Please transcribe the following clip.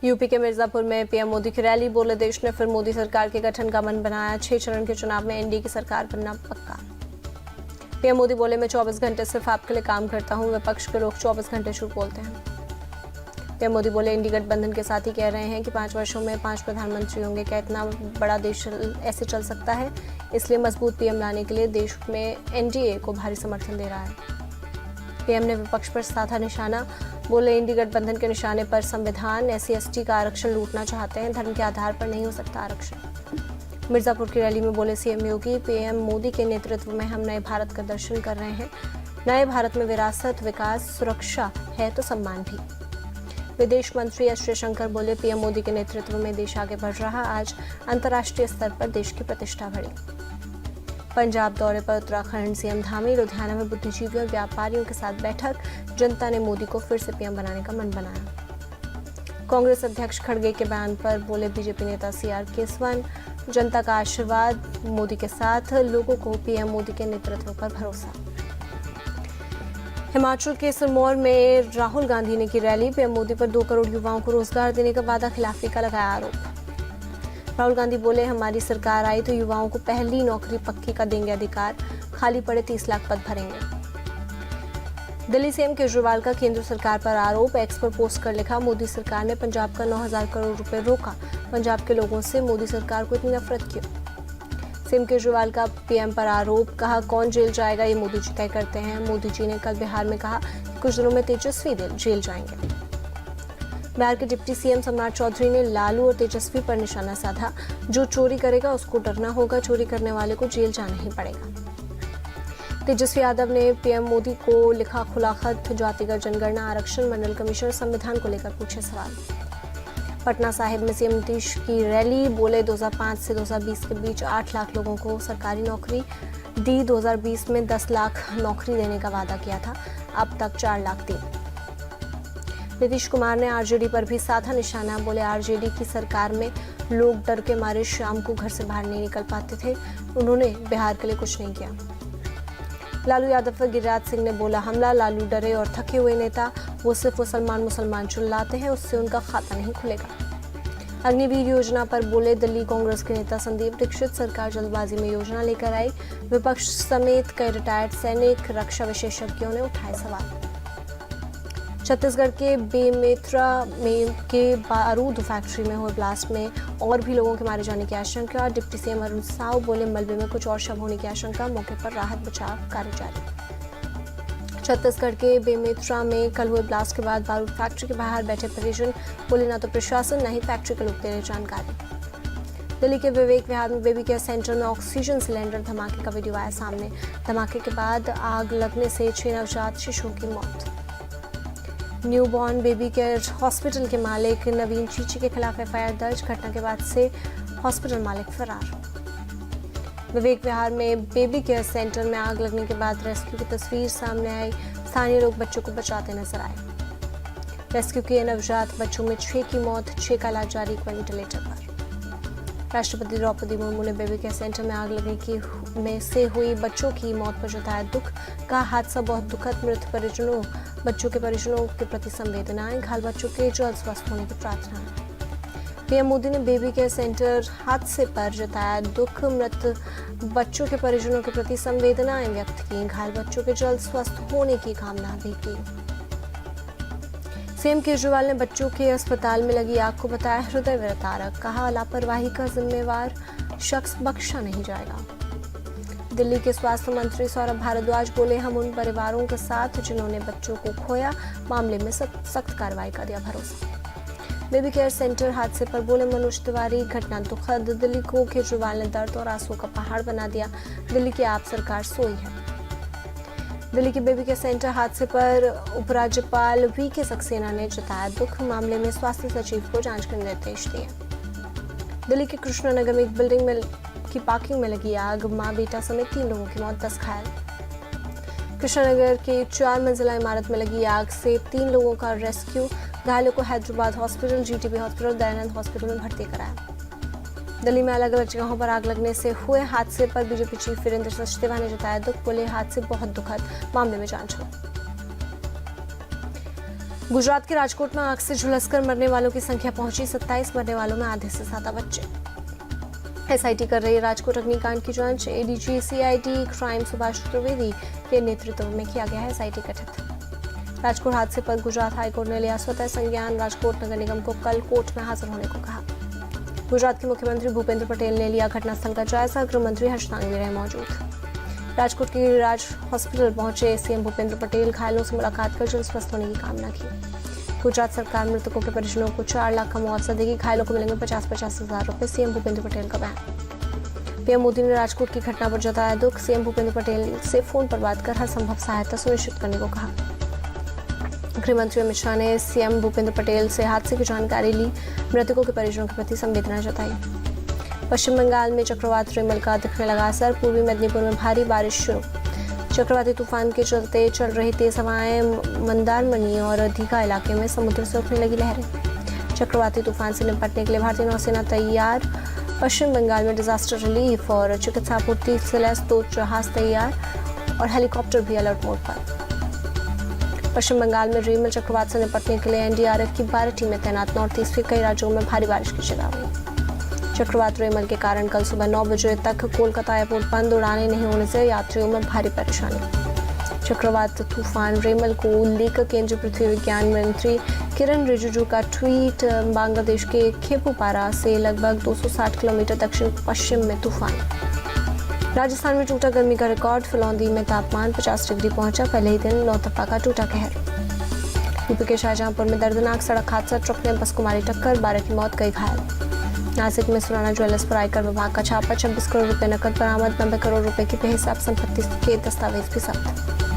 UP के मिर्जापुर में PM Modi की रैली, बोले देश ने फिर मोदी सरकार के गठन का मन बनाया, 6 चरण के चुनाव में एनडीए की सरकार बनना पक्का। पीएम मोदी बोले, मैं 24 घंटे सिर्फ आपके लिए काम करता हूं, विपक्ष के लोग 24 घंटे झूठ बोलते हैं। पीएम मोदी बोले, एनडीए गठबंधन के साथ ही कह रहे हैं कि 5 वर्षों में 5 प्रधानमंत्री होंगे, क्या इतना बड़ा देश ऐसे चल सकता है? इसलिए मजबूत पीएम लाने के लिए देश में एनडीए को भारी समर्थन दे रहा है। पीएम ने विपक्ष पर साधा निशाना, बोले एनडीए गठबंधन के निशाने पर संविधान, SC/ST का आरक्षण लूटना चाहते हैं, धर्म के आधार पर नहीं हो सकता आरक्षण। मिर्जापुर की रैली में बोले सीएम योगी, पीएम मोदी के नेतृत्व में हम नए भारत का दर्शन कर रहे हैं। नए भारत में विरासत, विकास, सुरक्षा है तो सम्मान भी। विदेश मंत्री एस जयशंकर बोले, पीएम मोदी के नेतृत्व में देश आगे बढ़ रहा, आज अंतर्राष्ट्रीय स्तर पर देश की प्रतिष्ठा बढ़ी। पंजाब दौरे पर उत्तराखंड सीएम धामी, लुधियाना में बुद्धिजीवियों और व्यापारियों के साथ बैठक, जनता ने मोदी को फिर से पीएम बनाने का मन बनाया। कांग्रेस अध्यक्ष खड़गे के बयान पर बोले बीजेपी नेता CR केसवन, जनता का आशीर्वाद मोदी के साथ, लोगों को पीएम मोदी के नेतृत्व पर भरोसा। हिमाचल के सिरमौर में राहुल गांधी ने की रैली, पीएम मोदी पर 2 करोड़ युवाओं को रोजगार देने का वादा खिलाफी का लगाया आरोप। राहुल गांधी बोले, हमारी सरकार आई तो युवाओं को पहली नौकरी पक्की का देंगे अधिकार, खाली पड़े 30 लाख पद भरेंगे। दिल्ली सीएम केजरीवाल का केंद्र सरकार पर आरोप, एक्स पर पोस्ट कर लिखा, मोदी सरकार ने पंजाब का 9,000 करोड़ रुपए रोका, पंजाब के लोगों से मोदी सरकार को इतनी नफरत क्यों? सीएम केजरीवाल का पीएम पर आरोप, कहा कौन जेल जाएगा ये मोदी जी तय करते हैं। मोदी जी ने कल बिहार में कहा कि कुछ दिनों में तेजस्वी जेल जाएंगे। बिहार के डिप्टी सीएम सम्राट चौधरी ने लालू और तेजस्वी पर निशाना साधा, जो चोरी करेगा उसको डरना होगा, चोरी करने वाले को जेल जाना ही पड़ेगा। तेजस्वी यादव ने पीएम मोदी को लिखा खुला खत, जातिगत जनगणना, आरक्षण, मंडल कमीशन, संविधान को लेकर पूछे सवाल। पटना साहिब में सीएम नीतीश की रैली, बोले 2005 से 2020 के बीच 8 लाख लोगों को सरकारी नौकरी दी, 2020 में 10 लाख नौकरी देने का वादा किया था, अब तक 4 लाख दी। नीतीश कुमार ने आरजेडी पर भी साधा निशाना, बोले आरजेडी की सरकार में लोग डर के मारे शाम को घर से बाहर नहीं निकल पाते थे, उन्होंने बिहार के लिए कुछ नहीं किया। लालू यादव पर गिरिराज सिंह ने बोला हमला, लालू डरे और थके हुए नेता, वो सिर्फ मुसलमान चिल्लाते हैं, उससे उनका खाता नहीं खुलेगा। अग्निवीर योजना पर बोले दिल्ली कांग्रेस के नेता संदीप दीक्षित, सरकार जल्दबाजी में योजना लेकर आई, विपक्ष समेत कई रिटायर्ड सैनिक, रक्षा विशेषज्ञों ने उठाए सवाल। छत्तीसगढ़ के बेमेतरा में के बारूद फैक्ट्री में हुए ब्लास्ट में और भी लोगों के मारे जाने की आशंका, डिप्टी सीएम अरुण साव बोले मलबे में कुछ और शव होने की आशंका, मौके पर राहत बचाव कार्य जारी। छत्तीसगढ़ के बेमेतरा में कल हुए ब्लास्ट के बाद बारूद फैक्ट्री के बाहर बैठे परिजन, बोले ना तो प्रशासन न ही फैक्ट्री के लोग दे रहे जानकारी। दिल्ली के विवेक विहार में बेबी केयर सेंटर में ऑक्सीजन सिलेंडर धमाके का वीडियो आया सामने, धमाके के बाद आग लगने से 6 नवजात शिशुओं की मौत। न्यूबॉर्न बेबी केयर हॉस्पिटल के मालिक नवीन चीची के खिलाफ FIR दर्ज, घटना के बाद से हॉस्पिटल मालिक फरार। विवेक विहार में बेबी केयर सेंटर में आग लगने के बाद रेस्क्यू की तस्वीर सामने आई, स्थानीय लोग बच्चों को बचाते नजर आए। रेस्क्यू किए नवजात बच्चों में 6 की मौत, 6 का इलाज जारी वेंटिलेटर पर। राष्ट्रपति द्रौपदी मुर्मू ने बेबी केयर सेंटर में आग लगने में से हुई बच्चों की मौत पर जताया दुख, कहा हादसा बहुत दुखद, मृत परिजनों बच्चों के परिजनों के प्रति संवेदनाएं, घायल बच्चों के जल्द स्वस्थ होने की प्रार्थना। पीएम मोदी ने बेबी केयर सेंटर हादसे पर जताया दुख, मृत बच्चों के परिजनों के प्रति संवेदनाएं व्यक्त की, घायल बच्चों के जल्द स्वस्थ होने की कामना भी की। सीएम केजरीवाल ने बच्चों के अस्पताल में लगी आग को बताया हृदय विदारक, कहा लापरवाही का जिम्मेवार शख्स बख्शा नहीं जाएगा। दिल्ली के स्वास्थ्य मंत्री सौरभ भारद्वाज बोले हम उन परिवारों के साथ जिन्होंने बच्चों को खोया, मामले में सख्त कार्रवाई का दिया भरोसा। बेबी केयर सेंटर हादसे पर बोले मनोज तिवारी, घटना दुखद, दिल्ली को केजरीवाल ने दर्द और आंसू का पहाड़ बना दिया, दिल्ली की आप सरकार सोई है। दिल्ली के बेबी केयर सेंटर हादसे पर उपराज्यपाल VK सक्सेना ने जताया दुख, मामले में स्वास्थ्य सचिव को जांच के निर्देश दिए। दिल्ली के कृष्णानगर में एक बिल्डिंग में की पार्किंग में लगी आग, मां बेटा समेत 3 लोगों की मौत, 10 घायल। कृष्णानगर के 4 मंजिला इमारत में लगी आग से 3 लोगों का रेस्क्यू, घायलों को Hyderabad hospital, GTB hospital, Dayanand hospital में भर्ती कराया। दिल्ली में अलग अलग जगहों पर आग लगने से हुए हादसे पर बीजेपी चीफ वीरेंद्र सचदेवा ने जताया दुख, बोले हादसे बहुत दुखद, मामले में जांच हो। गुजरात के राजकोट में आग से झुलसकर मरने वालों की संख्या पहुंची 27, मरने वालों में आधे से ज्यादा बच्चे। एसआईटी कर रही है राजकोट अग्निकांड की जांच। ADG CID crime Subhash Trivedi के नेतृत्व में किया गया है एसआईटी गठित। राजकोट हादसे पर गुजरात हाईकोर्ट ने लिया स्वतः संज्ञान। राजकोट नगर निगम को कल कोर्ट में हाजिर होने को कहा। गुजरात के मुख्यमंत्री भूपेंद्र पटेल ने लिया घटनास्थल का जायजा। गृह मंत्री हर्ष सांघवी रहे मौजूद। राजकोट के गिरिराज हॉस्पिटल पहुंचे सीएम भूपेंद्र पटेल। घायलों से मुलाकात कर जल्द स्वस्थ होने की कामना की। गुजरात सरकार मृतकों के परिजनों को 4 लाख का मुआवजा देगी। घायलों को मिलेंगे 50-50 हजार रुपए। सीएम भूपेंद्र पटेल का बयान। पीएम मोदी ने राजकोट की घटना पर जताया दुख। सीएम भूपेंद्र पटेल से फोन पर बात कर हर संभव सहायता सुनिश्चित करने को कहा। गृह मंत्री अमित शाह ने सीएम भूपेंद्र पटेल से हादसे की जानकारी ली। मृतकों के परिजनों के प्रति संवेदना जताई। पश्चिम बंगाल में चक्रवात रेमल का दिखने लगा असर। पूर्वी मेदिनीपुर में भारी बारिश शुरू। चक्रवाती तूफान के चलते चल रही तेज हवाएं। मंदारमनी और दीघा इलाके में समुद्र से उठने लगी लहरें। चक्रवाती तूफान से निपटने के लिए भारतीय नौसेना तैयार। पश्चिम बंगाल में डिजास्टर रिलीफ और चिकित्सा आपूर्ति से लैस 2 जहाज तैयार और हेलीकॉप्टर भी अलर्ट मोड पर। पश्चिम बंगाल में रेमल चक्रवात से निपटने के लिए एनडीआरएफ की 12 टीमें तैनात। नॉर्थ ईस्ट के कई राज्यों में भारी बारिश की चेतावनी। चक्रवात रेमल के कारण कल सुबह 9 बजे तक कोलकाता एयरपोर्ट बंद। उड़ानें नहीं होने से यात्रियों में भारी परेशानी। चक्रवात तूफान रेमल को लेकर केंद्रीय पृथ्वी विज्ञान मंत्री किरण रिजिजू का ट्वीट। बांग्लादेश के खेपुपारा से लगभग 260 किलोमीटर दक्षिण पश्चिम में तूफान। राजस्थान में टूटा गर्मी का रिकॉर्ड। फिलौंदी में तापमान 50 डिग्री पहुंचा। पहले ही दिन नौतपा का टूटा कहर। यूपी के शाहजहांपुर में दर्दनाक सड़क हादसा। ट्रक ने बस को मारी टक्कर। 12 की मौत, कई घायल। नासिक में सुराना ज्वेलर्स पर आयकर विभाग का छापा। 26 करोड़ रुपए नकद बरामद। 90 करोड़ रुपए की बेहिसाब संपत्ति के दस्तावेज भी जब्त।